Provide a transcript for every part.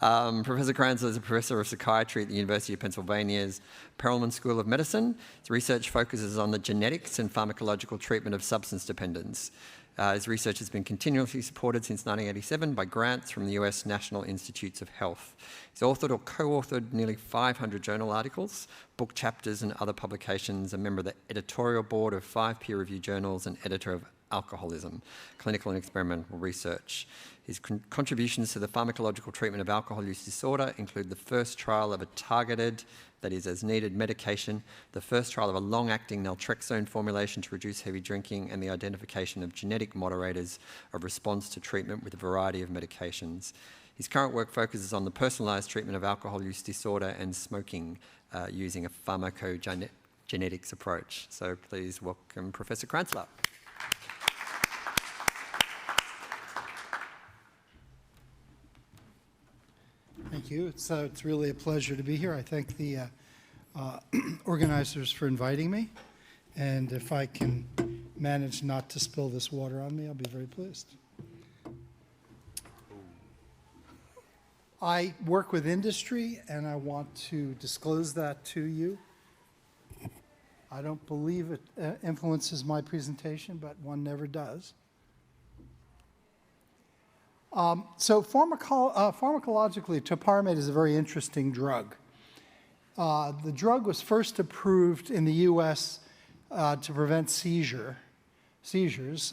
Professor Kranzler is a professor of psychiatry at the University of Pennsylvania's Perelman School of Medicine. His research focuses on the genetics and pharmacological treatment of substance dependence. His research has been continuously supported since 1987 by grants from the US National Institutes of Health. He's authored or co-authored nearly 500 journal articles, book chapters and other publications, a member of the editorial board of 5 peer-reviewed journals, and editor of Alcoholism, Clinical and Experimental Research. His contributions to the pharmacological treatment of alcohol use disorder include the first trial of a targeted, that is as needed, medication, the first trial of a long-acting naltrexone formulation to reduce heavy drinking, and the identification of genetic moderators of response to treatment with a variety of medications. His current work focuses on the personalised treatment of alcohol use disorder and smoking using a pharmacogenetics approach. So please welcome Professor Kranzler. Thank you. It's really a pleasure to be here. I thank the organizers for inviting me. And if I can manage not to spill this water on me, I'll be very pleased. I work with industry, and I want to disclose that to you. I don't believe it influences my presentation, but one never does. So pharmacologically, topiramate is a very interesting drug. The drug was first approved in the US to prevent seizures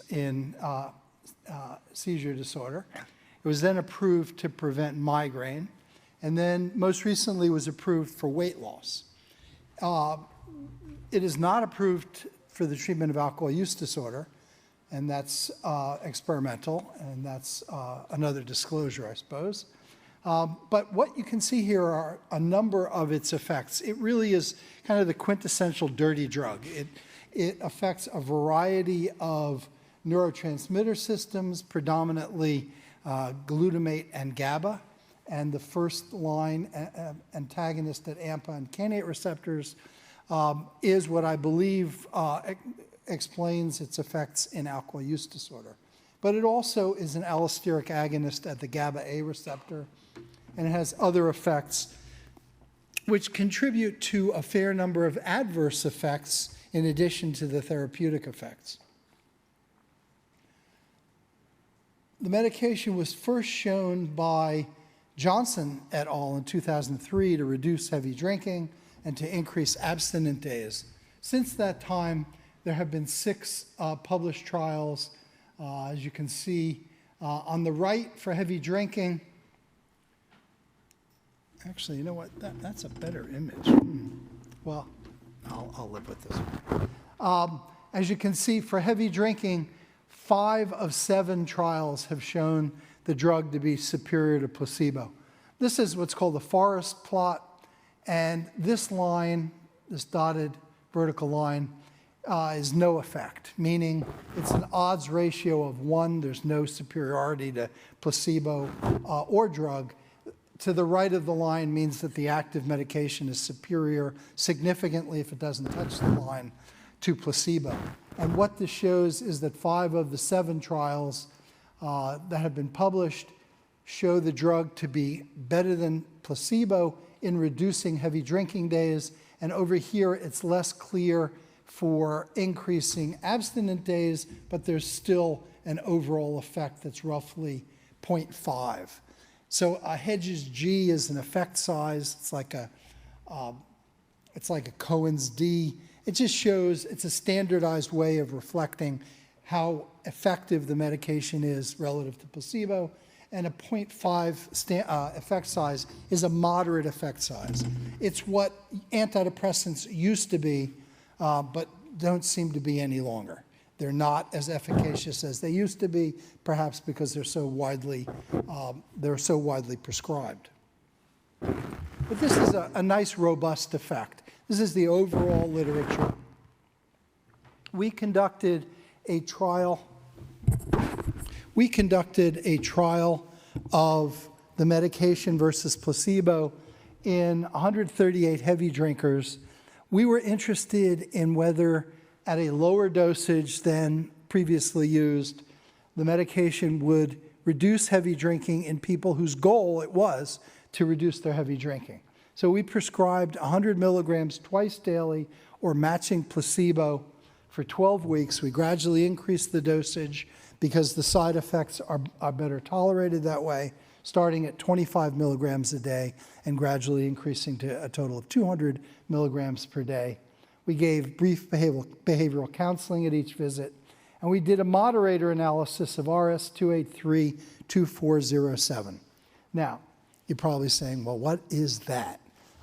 in seizure disorder. It was then approved to prevent migraine, and then most recently was approved for weight loss. It is not approved for the treatment of alcohol use disorder, and that's experimental, and that's another disclosure, I suppose. But what you can see here are a number of its effects. It really is kind of the quintessential dirty drug. It affects a variety of neurotransmitter systems, predominantly glutamate and GABA, and the first line antagonist at AMPA and kainate receptors is what I believe explains its effects in alcohol use disorder. But it also is an allosteric agonist at the GABA-A receptor, and it has other effects which contribute to a fair number of adverse effects in addition to the therapeutic effects. The medication was first shown by Johnson et al. In 2003 to reduce heavy drinking and to increase abstinent days. Since that time, there have been 6 published trials, as you can see. On the right for heavy drinking, actually, you know what? That's a better image. Well, I'll live with this one. As you can see, for heavy drinking, 5 of 7 trials have shown the drug to be superior to placebo. This is what's called the forest plot, and this line, this dotted vertical line, is no effect, meaning it's an odds ratio of 1. There's no superiority to placebo or drug. To the right of the line means that the active medication is superior significantly, if it doesn't touch the line, to placebo. And what this shows is that 5 of the 7 trials that have been published show the drug to be better than placebo in reducing heavy drinking days. And over here, it's less clear for increasing abstinent days, but there's still an overall effect that's roughly 0.5. So a Hedges G is an effect size. It's like a Cohen's D. It just shows it's a standardized way of reflecting how effective the medication is relative to placebo. And a 0.5 effect size is a moderate effect size. It's what antidepressants used to be, but don't seem to be any longer. They're not as efficacious as they used to be, perhaps because they're so widely prescribed. But this is a nice, robust effect. This is the overall literature. We conducted a trial of the medication versus placebo in 138 heavy drinkers. We were interested in whether at a lower dosage than previously used, the medication would reduce heavy drinking in people whose goal it was to reduce their heavy drinking. So we prescribed 100 milligrams twice daily or matching placebo for 12 weeks. We gradually increased the dosage because the side effects are better tolerated that way, starting at 25 milligrams a day and gradually increasing to a total of 200 milligrams per day. We gave brief behavioral counseling at each visit, and we did a moderator analysis of RS-283-2407. Now, you're probably saying, well, what is that?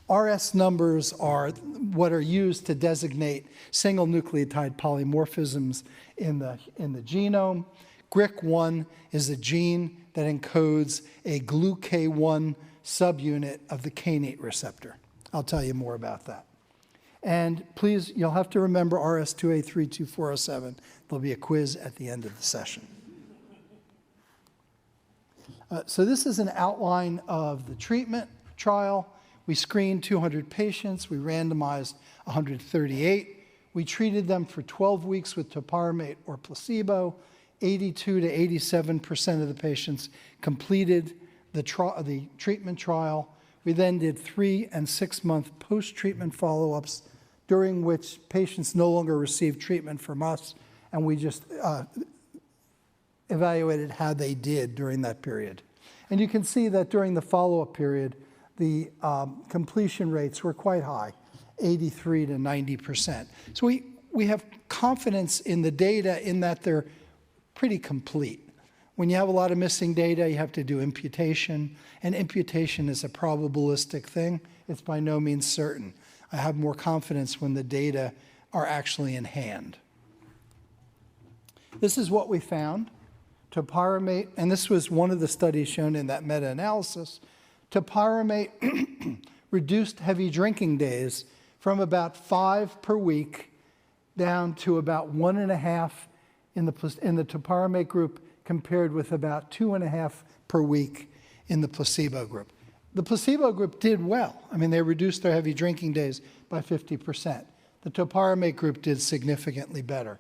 RS numbers are what are used to designate single nucleotide polymorphisms in the genome. GRIC1 is a gene that encodes a GluK1 subunit of the kainate receptor. I'll tell you more about that. And please, you'll have to remember RS-283-2407. There'll be a quiz at the end of the session. So this is an outline of the treatment trial. We screened 200 patients. We randomized 138. We treated them for 12 weeks with topiramate or placebo. 82 to 87% of the patients completed the treatment trial. We then did 3 and 6 month post-treatment follow-ups, during which patients no longer received treatment from us, and we just evaluated how they did during that period. And you can see that during the follow-up period, the completion rates were quite high, 83 to 90%. So we have confidence in the data in that they're pretty complete. When you have a lot of missing data, you have to do imputation, and imputation is a probabilistic thing. It's by no means certain. I have more confidence when the data are actually in hand. This is what we found. Topiramate, and this was one of the studies shown in that meta-analysis, topiramate reduced heavy drinking days from about 5 per week down to about 1.5 in the topiramate group, compared with about 2.5 per week in the placebo group. The placebo group did well. I mean, they reduced their heavy drinking days by 50%. The topiramate group did significantly better.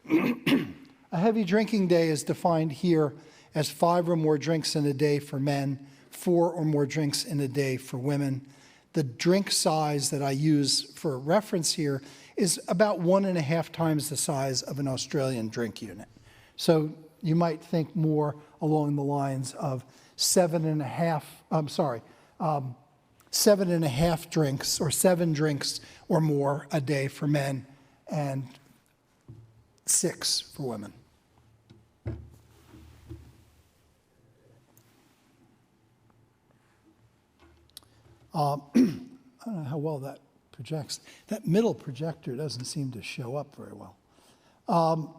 A heavy drinking day is defined here as 5 or more drinks in a day for men, 4 or more drinks in a day for women. The drink size that I use for reference here is about 1.5 times the size of an Australian drink unit. So you might think more along the lines of 7.5 drinks or 7 drinks or more a day for men and 6 for women. I don't know how well that projects. That middle projector doesn't seem to show up very well.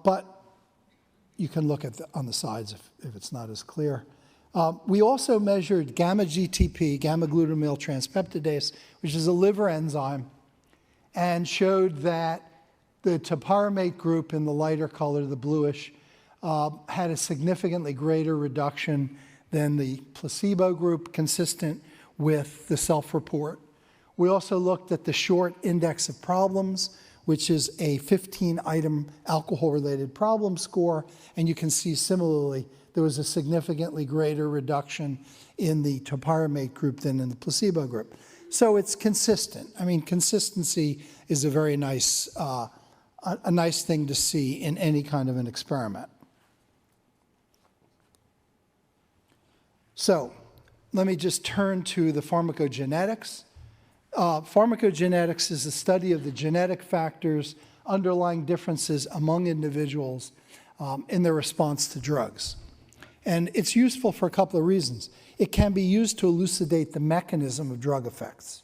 But you can look at on the sides if it's not as clear. We also measured gamma-GTP, gamma-glutamyl transpeptidase, which is a liver enzyme, and showed that the topiramate group in the lighter color, the bluish, had a significantly greater reduction than the placebo group, consistent with the self-report. We also looked at the short index of problems, which is a 15-item alcohol-related problem score, and you can see similarly there was a significantly greater reduction in the topiramate group than in the placebo group. So it's consistent. I mean, consistency is a very nice, a nice thing to see in any kind of an experiment. So let me just turn to the pharmacogenetics. Pharmacogenetics is the study of the genetic factors underlying differences among individuals in their response to drugs. And it's useful for a couple of reasons. It can be used to elucidate the mechanism of drug effects.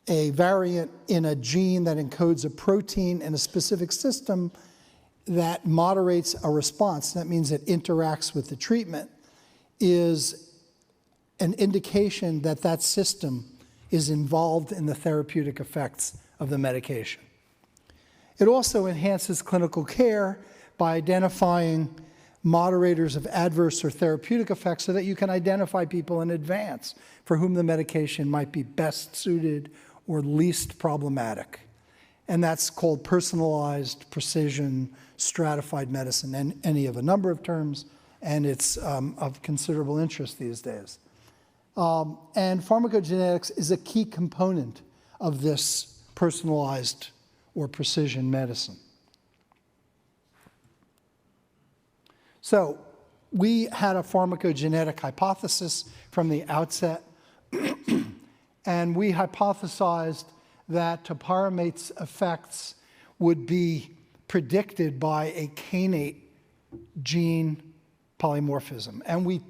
A variant in a gene that encodes a protein in a specific system that moderates a response, that means it interacts with the treatment, is an indication that that system is involved in the therapeutic effects of the medication. It also enhances clinical care by identifying moderators of adverse or therapeutic effects so that you can identify people in advance for whom the medication might be best suited or least problematic. And that's called personalized, precision, stratified medicine, and any of a number of terms. and it's of considerable interest these days. And pharmacogenetics is a key component of this personalized or precision medicine. So we had a pharmacogenetic hypothesis from the outset, and we hypothesized that topiramate effects would be predicted by a kainate gene polymorphism. And we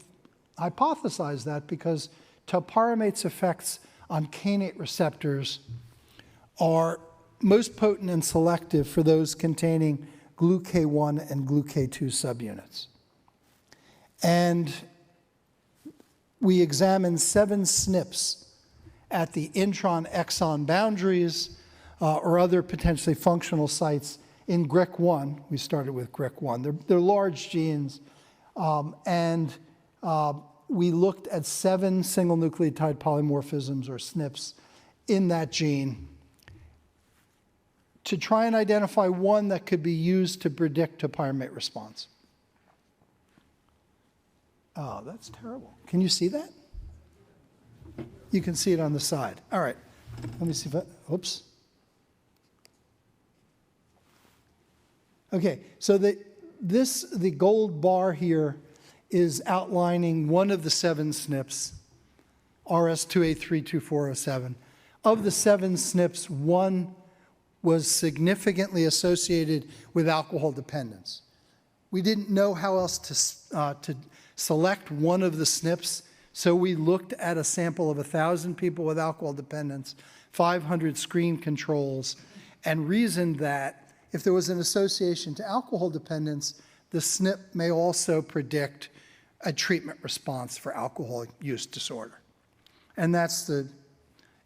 hypothesized that because topiramate's effects on kainate receptors are most potent and selective for those containing GluK1 and GluK2 subunits. And we examined 7 SNPs at the intron-exon boundaries or other potentially functional sites in GRIC1. We started with GRIC1. They're large genes, and we looked at 7 single nucleotide polymorphisms, or SNPs, in that gene to try and identify one that could be used to predict topiramate response. Oh, that's terrible. Can you see that? You can see it on the side. All right. Let me see if oops. Okay, so the gold bar here is outlining one of the 7 SNPs, RS2A32407. Of the 7 SNPs, one was significantly associated with alcohol dependence. We didn't know how else to select one of the SNPs, so we looked at a sample of 1,000 people with alcohol dependence, 500 screen controls, and reasoned that if there was an association to alcohol dependence, the SNP may also predict a treatment response for alcohol use disorder. And that's the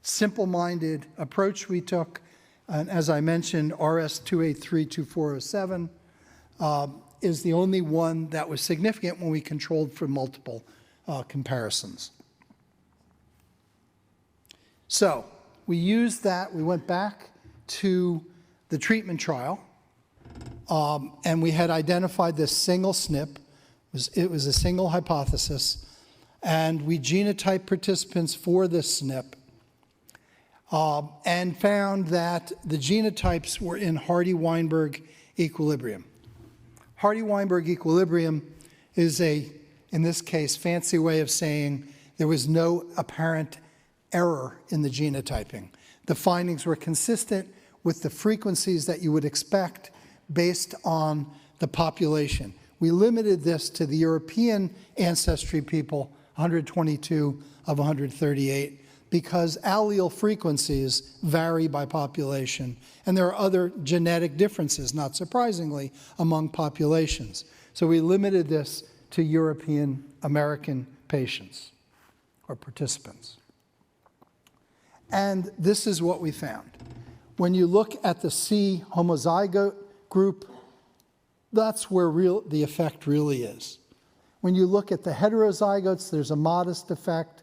simple-minded approach we took. And as I mentioned, RS2A32407 is the only one that was significant when we controlled for multiple comparisons. So we used that. We went back to the treatment trial, and we had identified this single SNP. It was a single hypothesis, and we genotyped participants for this SNP and found that the genotypes were in Hardy-Weinberg equilibrium. Hardy-Weinberg equilibrium is in this case, fancy way of saying there was no apparent error in the genotyping. The findings were consistent with the frequencies that you would expect based on the population. We limited this to the European ancestry people, 122 of 138, because allele frequencies vary by population, and there are other genetic differences, not surprisingly, among populations. So we limited this to European American patients or participants. And this is what we found. When you look at the C homozygote group, that's where the effect really is. When you look at the heterozygotes, there's a modest effect.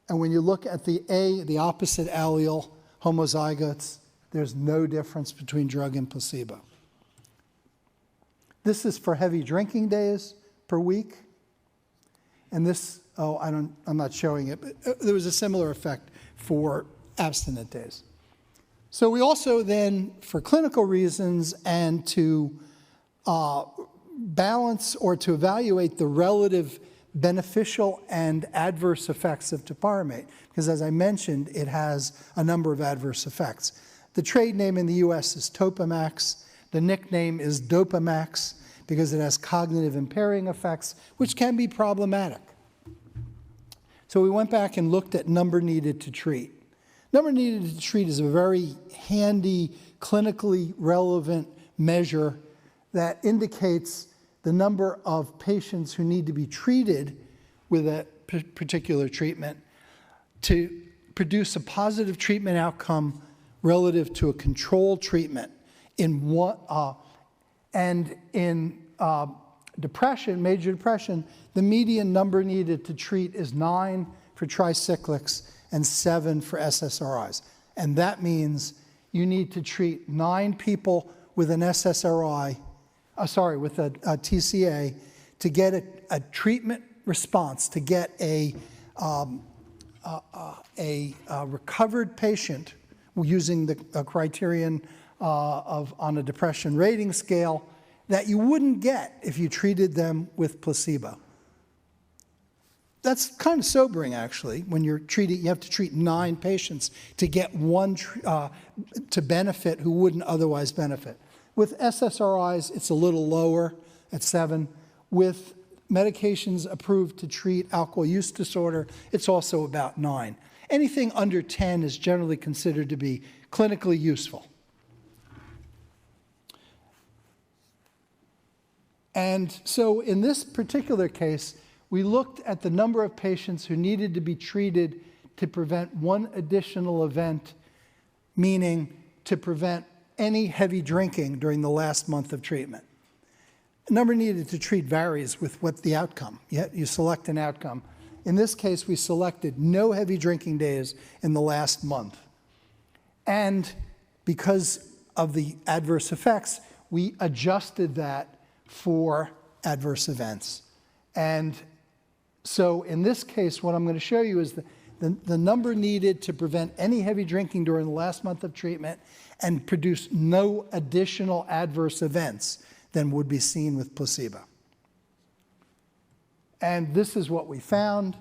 And when you look at the opposite allele, homozygotes, there's no difference between drug and placebo. This is for heavy drinking days per week. And this, I'm not showing it, but there was a similar effect for abstinent days. So we also then, for clinical reasons and to balance or to evaluate the relative beneficial and adverse effects of topiramate, because as I mentioned, it has a number of adverse effects. The trade name in the US is Topamax. The nickname is Dopamax because it has cognitive impairing effects, which can be problematic. So we went back and looked at number needed to treat. Number needed to treat is a very handy, clinically relevant measure that indicates the number of patients who need to be treated with a particular treatment to produce a positive treatment outcome relative to a controlled treatment. And in depression, major depression, the median number needed to treat is 9 for tricyclics and 7 for SSRIs. And that means you need to treat 9 people with an SSRI, with a TCA to get a treatment response, to get a recovered patient using the criterion on a depression rating scale that you wouldn't get if you treated them with placebo. That's kind of sobering, actually, when you have to treat 9 patients to get one to benefit who wouldn't otherwise benefit. With SSRIs, it's a little lower at 7. With medications approved to treat alcohol use disorder, it's also about 9. Anything under 10 is generally considered to be clinically useful. And so in this particular case, we looked at the number of patients who needed to be treated to prevent one additional event, meaning to prevent any heavy drinking during the last month of treatment. The number needed to treat varies with what the outcome. You select an outcome. In this case, we selected no heavy drinking days in the last month. And because of the adverse effects, we adjusted that for adverse events. And so in this case, what I'm going to show you is the number needed to prevent any heavy drinking during the last month of treatment and produce no additional adverse events than would be seen with placebo. And this is what we found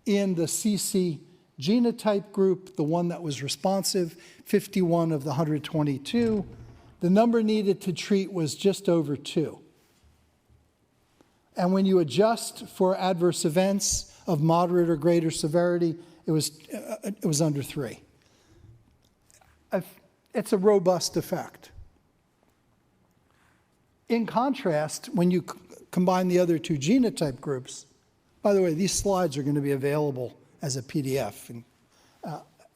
in the CC genotype group, the one that was responsive, 51 of the 122. The number needed to treat was just over 2. And when you adjust for adverse events of moderate or greater severity, it was under 3. It's a robust effect. In contrast, when you combine the other 2 genotype groups, by the way, these slides are going to be available as a PDF,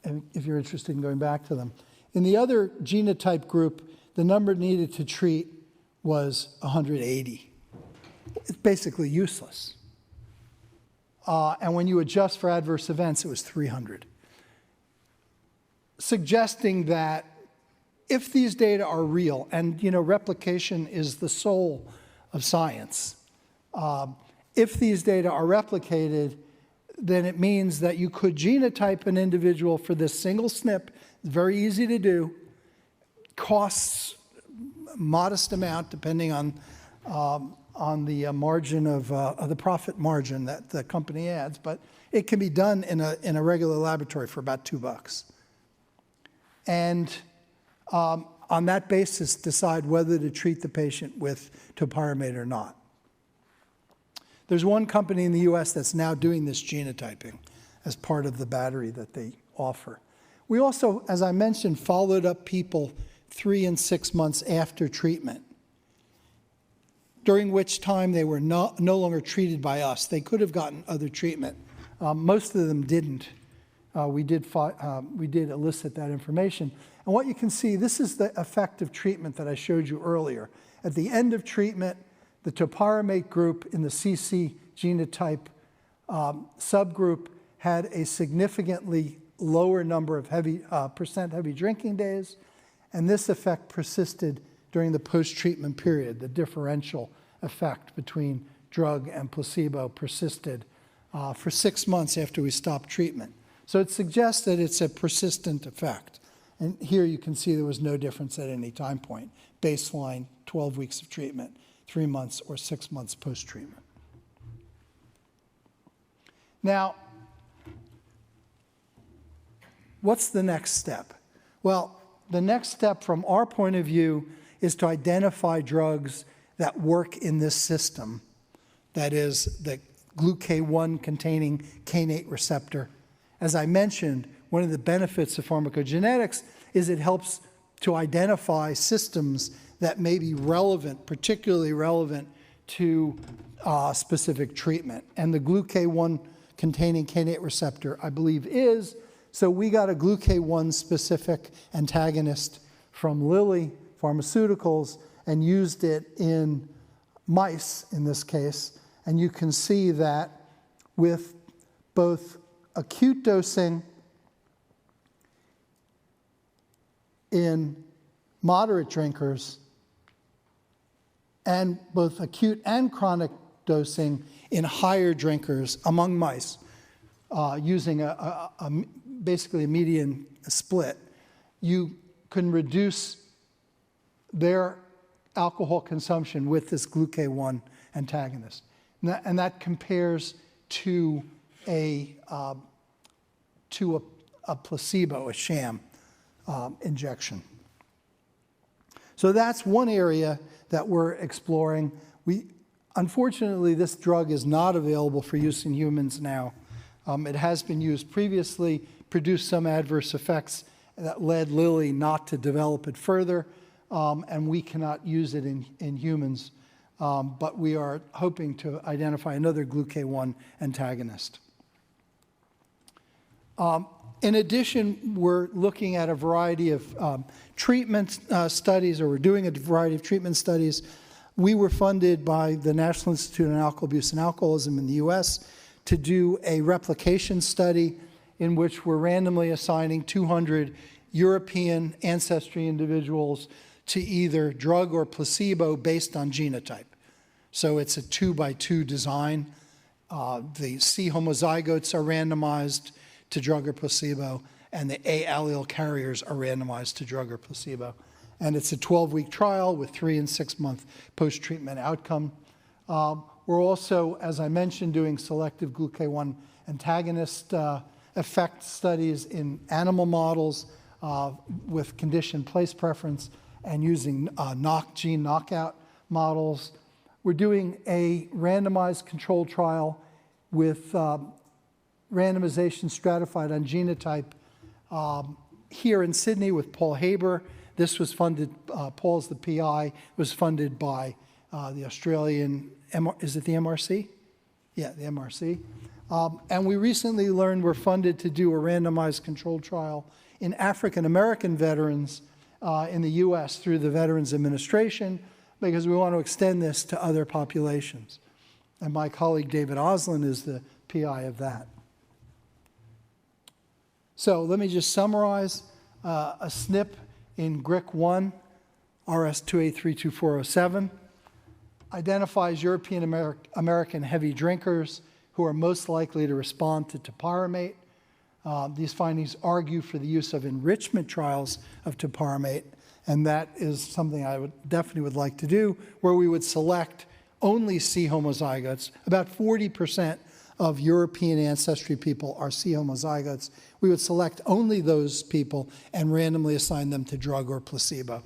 and if you're interested in going back to them. In the other genotype group, the number needed to treat was 180. It's basically useless. And when you adjust for adverse events, it was 300. Suggesting that if these data are real, and replication is the soul of science, if these data are replicated, then it means that you could genotype an individual for this single SNP. It's very easy to do. Costs a modest amount depending on the margin of the profit margin that the company adds, but it can be done in a regular laboratory for about $2. And on that basis, decide whether to treat the patient with topiramate or not. There's one company in the US that's now doing this genotyping as part of the battery that they offer. We also, as I mentioned, followed up people 3 and 6 months after treatment, during which time they were no longer treated by us. They could have gotten other treatment. Most of them didn't. We did elicit that information. And what you can see, this is the effect of treatment that I showed you earlier. At the end of treatment, the topiramate group in the CC genotype subgroup had a significantly lower number of percent heavy drinking days, and this effect persisted during the post-treatment period. The differential effect between drug and placebo persisted for 6 months after we stopped treatment. So it suggests that it's a persistent effect. And here you can see there was no difference at any time point. Baseline, 12 weeks of treatment, 3 months or 6 months post-treatment. Now, what's the next step? Well, the next step from our point of view is to identify drugs that work in this system, that is the gluK1 containing kainate receptor. As I mentioned, one of the benefits of pharmacogenetics is it helps to identify systems that may be relevant, particularly relevant to specific treatment. And the gluK1 containing kainate receptor, I believe, is. So we got a gluK1 specific antagonist from Lilly Pharmaceuticals and used it in mice in this case. And you can see that with both acute dosing in moderate drinkers and both acute and chronic dosing in higher drinkers among mice using basically a median split, you can reduce their alcohol consumption with this gluK1 antagonist. And that compares to a placebo, a sham injection. So that's one area that we're exploring. Unfortunately, this drug is not available for use in humans now. It has been used previously, produced some adverse effects that led Lilly not to develop it further, and we cannot use it in humans. But we are hoping to identify another gluK1 antagonist. In addition, we're looking at a variety of treatment studies, or we're doing a variety of treatment studies. We were funded by the National Institute on Alcohol Abuse and Alcoholism in the US to do a replication study in which we're randomly assigning 200 European ancestry individuals to either drug or placebo based on genotype. So it's a 2-by-2 design. The C homozygotes are randomized to drug or placebo, and the A allele carriers are randomized to drug or placebo. And it's a 12-week trial with 3- and 6-month post-treatment outcome. We're also, as I mentioned, doing selective gluK1 antagonist effect studies in animal models with conditioned place preference and using gene knockout models. We're doing a randomized controlled trial with randomization stratified on genotype here in Sydney with Paul Haber. This was funded, Paul's the PI, was funded by the Australian, is it the MRC? Yeah, the MRC. And we recently learned we're funded to do a randomized controlled trial in African American veterans in the US through the Veterans Administration, because we want to extend this to other populations. And my colleague David Oslin is the PI of that. So let me just summarize. A SNP in GRIC1, RS2A32407, identifies European American heavy drinkers who are most likely to respond to topiramate. These findings argue for the use of enrichment trials of topiramate, and that is something I definitely would like to do, where we would select only C homozygotes. About 40% of European ancestry people are C homozygotes. We would select only those people and randomly assign them to drug or placebo.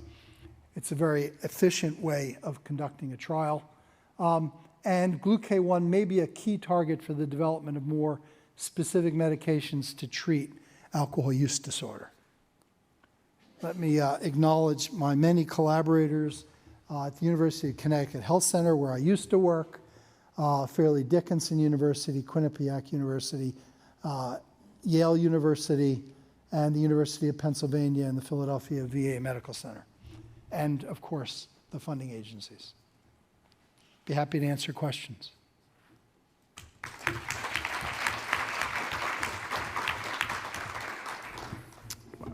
It's a very efficient way of conducting a trial. And gluK1 may be a key target for the development of more specific medications to treat alcohol use disorder. Let me acknowledge my many collaborators at the University of Connecticut Health Center, where I used to work, Fairleigh Dickinson University, Quinnipiac University, Yale University, and the University of Pennsylvania and the Philadelphia VA Medical Center, and of course, the funding agencies. Be happy to answer questions.